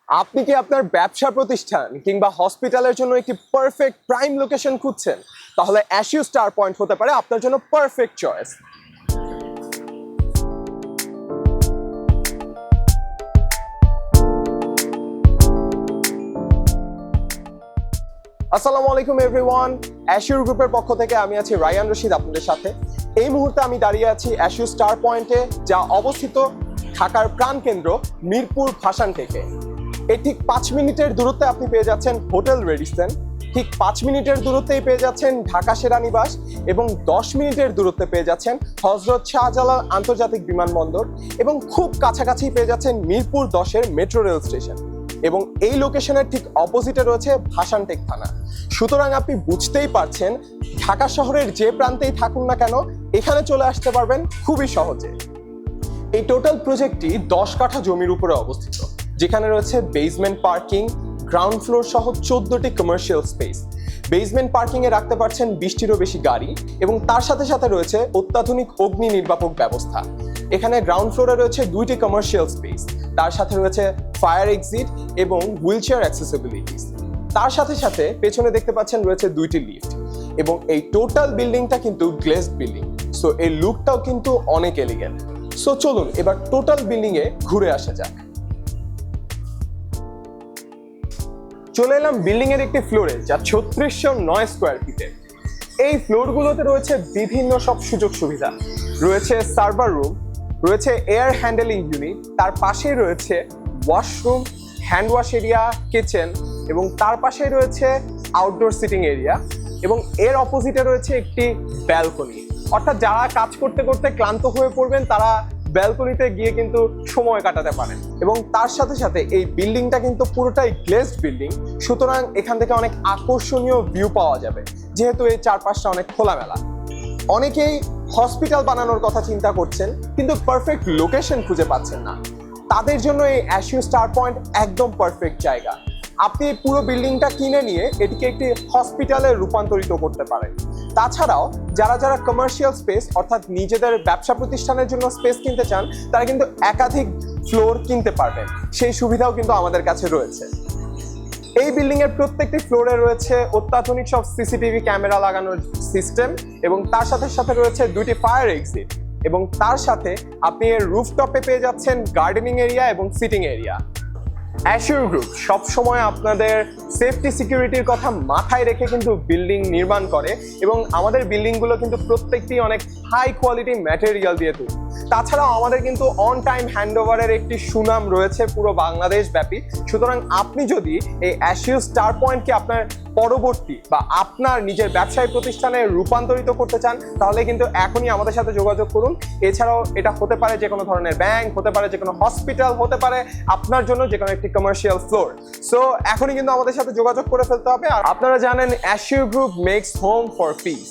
আপনি কি আপনার ব্যবসা প্রতিষ্ঠান কিংবা হসপিটালের জন্য একটি পারফেক্ট প্রাইম লোকেশন খুঁজছেন? তাহলে অ্যাশিউ স্টার পয়েন্ট হতে পারে আপনার জন্য পারফেক্ট চয়েস। আসসালামু আলাইকুম এভরিওয়ান, অ্যাশিউর গ্রুপের পক্ষ থেকে আমি আছি রায়ান রশিদ আপনাদের সাথে। এই মুহূর্তে আমি দাঁড়িয়ে আছি অ্যাশিউ স্টার পয়েন্টে, যা অবস্থিত ঢাকার প্রাণকেন্দ্র মিরপুর ভাসান থেকে। এই ঠিক 5 মিনিটের দূরত্বে আপনি পেয়ে যাচ্ছেন হোটেল রেডিসন, ঠিক 5 মিনিটের দূরত্বেই পেয়ে যাচ্ছেন ঢাকা সেনানিবাস এবং 10 মিনিটের দূরত্বে পেয়ে যাচ্ছেন হযরত শাহজালাল আন্তর্জাতিক বিমানবন্দর এবং খুব কাছাকাছি পেয়ে যাচ্ছেন মিরপুর 10-এর মেট্রো রেল স্টেশন। এবং এই লোকেশনের ঠিক অপোজিটে রয়েছে ভাসানটেক থানা। সুতরাং আপনি বুঝতেই পারছেন ঢাকা শহরের যে প্রান্তেই থাকুন না কেন এখানে চলে আসতে পারবেন খুবই সহজে। এই টোটাল প্রজেক্টটি 10 কাঠা জমির উপরে অবস্থিত, যেখানে রয়েছে বেসমেন্ট পার্কিং, গ্রাউন্ড ফ্লোর সহ 14টি কমার্শিয়াল স্পেস। বেসমেন্ট পার্কিং এ রাখতে পারছেন 20টিরও বেশি গাড়ি এবং তার সাথে সাথে রয়েছে অত্যাধুনিক অগ্নি নির্বাপক ব্যবস্থা। এখানে গ্রাউন্ড ফ্লোরে রয়েছে 2টি কমার্শিয়াল স্পেস, তার সাথে রয়েছে ফায়ার এক্সিট এবং হুইলচেয়ার অ্যাক্সেসিবিলিটিস। তার সাথে সাথে পেছনে দেখতে পাচ্ছেন রয়েছে 2টি লিফট এবং এই টোটাল বিল্ডিংটা কিন্তু গ্লেজড বিল্ডিং, সো এই লুকটাও কিন্তু অনেক এলিগেন্ট। সো চলুন এবার টোটাল বিল্ডিং এ ঘুরে আসা যাক। চলে এলাম বিল্ডিং এর একটি ফ্লোরে, যা 3609 স্কোয়ার ফিটের। এই ফ্লোরগুলোতে রয়েছে বিভিন্ন সব সুযোগ সুবিধা, রয়েছে সার্ভার রুম, রয়েছে এয়ার হ্যান্ডেলিং ইউনিট, তার পাশেই রয়েছে washroom, hand wash area, kitchen এবং তার পাশেই রয়েছে আউটডোর সিটিং এরিয়া এবং এর অপোজিটে রয়েছে একটি ব্যালকনি। অর্থাৎ যারা কাজ করতে করতে ক্লান্ত হয়ে পড়বেন তারা ব্যালকনিতে গিয়ে কিন্তু সময় কাটাতে পারেন। এবং তার সাথে সাথে এই বিল্ডিংটা কিন্তু পুরোটাই গ্লেজড বিল্ডিং, সুতরাং এখান থেকে অনেক আকর্ষণীয় ভিউ পাওয়া যাবে, যেহেতু এই চারপাশটা অনেক খোলামেলা। অনেকেই হসপিটাল বানানোর কথা চিন্তা করছেন কিন্তু পারফেক্ট লোকেশন খুঁজে পাচ্ছেন না, তাদের জন্য এই অ্যাশিউ স্টার পয়েন্ট একদম পারফেক্ট জায়গা। আপনি এই পুরো বিল্ডিংটা কিনে নিয়ে এটিকে একটি হসপিটালে রূপান্তরিত করতে পারেন। তাছাড়াও যারা যারা কমার্শিয়াল স্পেস অর্থাৎ নিজেদের ব্যবসা প্রতিষ্ঠানের জন্য স্পেস কিনতে চান, তারা কিন্তু একাধিক ফ্লোর কিনতে পারবেন, সেই সুবিধাও কিন্তু আমাদের কাছে রয়েছে। এই বিল্ডিং এর প্রত্যেকটি ফ্লোরে রয়েছে অত্যাধুনিক সব সিসিটিভি ক্যামেরা লাগানোর সিস্টেম এবং তার সাথে সাথে রয়েছে 2টি ফায়ার এক্সিট এবং তার সাথে আপনি এর রুফটপে পেয়ে যাচ্ছেন গার্ডেনিং এরিয়া এবং সিটিং এরিয়া। অ্যাশিউর গ্রুপ সবসময় আপনাদের সেফটি সিকিউরিটির কথা মাথায় রেখে কিন্তু বিল্ডিং নির্মাণ করে এবং আমাদের বিল্ডিংগুলো কিন্তু প্রত্যেকটি অনেক হাই কোয়ালিটি ম্যাটেরিয়াল দিয়ে তৈরি। তাছাড়াও আমাদের কিন্তু অন টাইম হ্যান্ডওভারের একটি সুনাম রয়েছে পুরো বাংলাদেশ ব্যাপী। সুতরাং আপনি যদি এই অ্যাশিউ স্টার পয়েন্টকে আপনার পরবর্তী বা আপনার নিজের ব্যবসায়িক প্রতিষ্ঠানে রূপান্তরিত করতে চান, তাহলে কিন্তু এখনই আমাদের সাথে যোগাযোগ করুন। এছাড়াও এটা হতে পারে যে কোনো ধরনের ব্যাংক, হতে পারে যে কোনো হসপিটাল, হতে পারে আপনার জন্য যে কোনো একটি কমার্শিয়াল ফ্লোর। সো এখনই কিন্তু আমাদের সাথে যোগাযোগ করে ফেলতে হবে। আর আপনারা জানেন অ্যাশিউ group makes home for piece.